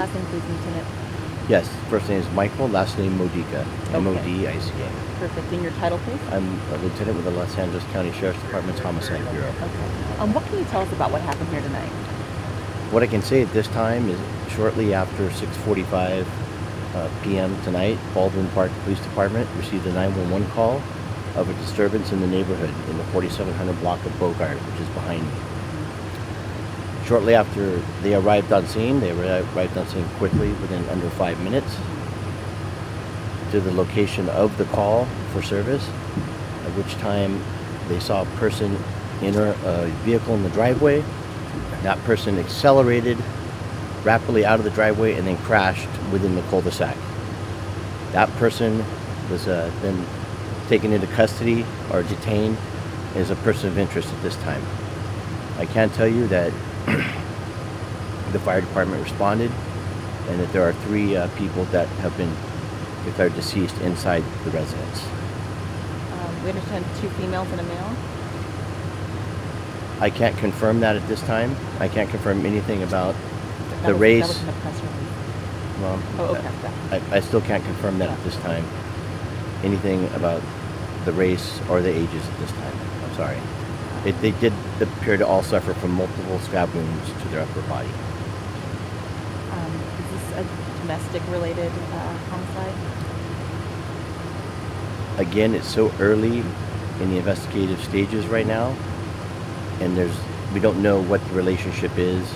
last name, please, Lieutenant? Yes, first name is Michael, last name Modica, Modica. Perfect. And your title, please? I'm a lieutenant with the Los Angeles County Sheriff's Department's Homicide Bureau. Okay. What can you tell us about what happened here tonight? What I can say at this time is shortly after 6:45 p.m. tonight, Baldwin Park Police Department received a 911 call of a disturbance in the neighborhood in the 4700 block of Bogart, which is behind me. Shortly after they arrived on scene, quickly within under 5 minutes to the location of the call for service, at which time they saw a person enter a vehicle in the driveway. That person accelerated rapidly out of the driveway and then crashed within the cul-de-sac. That person was then taken into custody or detained as a person of interest at this time. I can tell you that the fire department responded and that there are 3 people that have been declared deceased inside the residence. We understand 2 females and a male? I can't confirm that at this time. I can't confirm anything about the race. That was in the press release. Well, I still can't confirm that at this time. Anything about the race or the ages at this time. I'm sorry. They did appear to all suffer from multiple stab wounds to their upper body. Is this a domestic-related homicide? Again, it's so early in the investigative stages right now, and we don't know what the relationship is.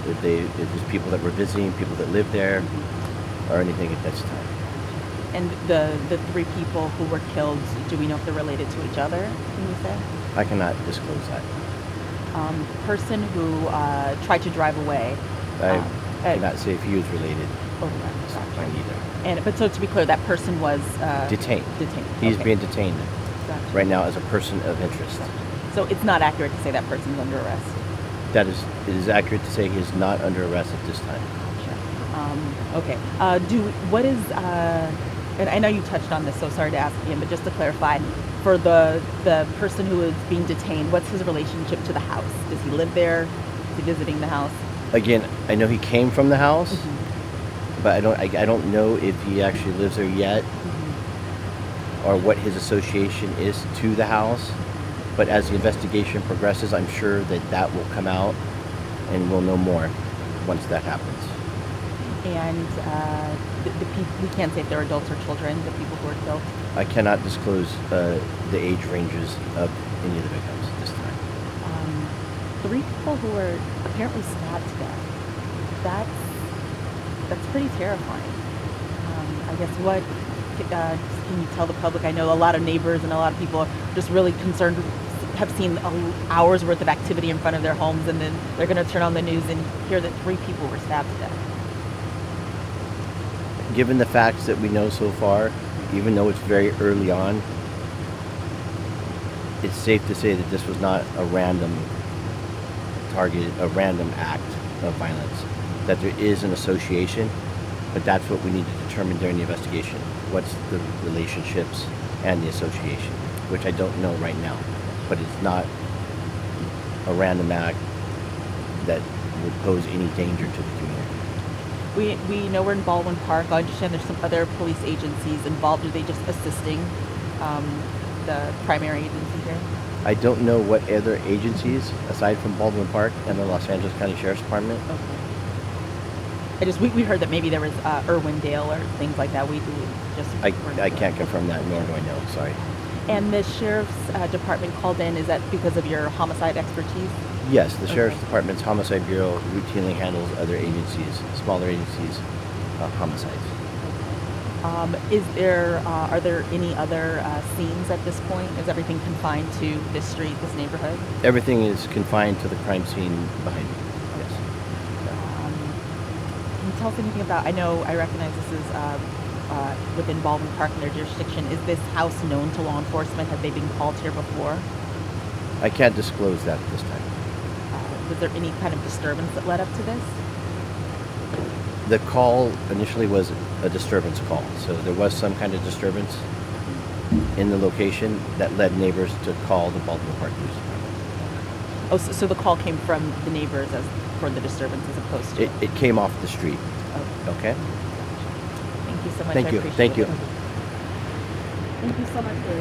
If there's people that were visiting, people that live there, or anything at this time. And the 3 people who were killed, do we know if they're related to each other, can you say? I cannot disclose that. Person who tried to drive away. I cannot say if he was related. That's not fine either. But so to be clear, that person was detained. Detained. He's okay. being detained Gotcha. right now as a person of interest. So it's not accurate to say that person's under arrest? It is accurate to say he is not under arrest at this time. Gotcha. Okay. And I know you touched on this, so sorry to ask again, but just to clarify, for the person who is being detained, what's his relationship to the house? Does he live there? Is he visiting the house? Again, I know he came from the house, but I don't know if he actually lives there yet, or what his association is to the house. But as the investigation progresses, I'm sure that will come out, and we'll know more once that happens. And the people, we can't say if they're adults or children, the people who are killed? I cannot disclose the age ranges of any of the victims at this time. 3 people who were apparently stabbed to death. That's pretty terrifying. I guess what can you tell the public? I know a lot of neighbors and a lot of people are just really concerned, have seen hours worth of activity in front of their homes, and then they're going to turn on the news and hear that 3 people were stabbed to death. Given the facts that we know so far, even though it's very early on, it's safe to say that this was not a random act of violence, that there is an association, but that's what we need to determine during the investigation. What's the relationships and the association, which I don't know right now, but it's not a random act that would pose any danger to the community. We know we're in Baldwin Park. I understand there's some other police agencies involved. Are they just assisting the primary agency here? I don't know what other agencies, aside from Baldwin Park and the Los Angeles County Sheriff's Department. Okay. We heard that maybe there was Irwindale or things like that. I can't confirm that, nor do I know. Sorry. And the Sheriff's Department called in, is that because of your homicide expertise? Yes, the Sheriff's Department's Homicide Bureau routinely handles other agencies, smaller agencies, homicides. Are there any other scenes at this point? Is everything confined to this street, this neighborhood? Everything is confined to the crime scene behind me, yes. Can you tell us anything about, I recognize this is within Baldwin Park and their jurisdiction. Is this house known to law enforcement? Have they been called here before? I can't disclose that at this time. Was there any kind of disturbance that led up to this? The call initially was a disturbance call, so there was some kind of disturbance in the location that led neighbors to call the Baldwin Park Police Department. Oh, so the call came from the neighbors for the disturbance as opposed to... It came off the street. Okay. Okay? Thank you so much. Thank I you. appreciate Thank you. it. Thank you so much, Dave.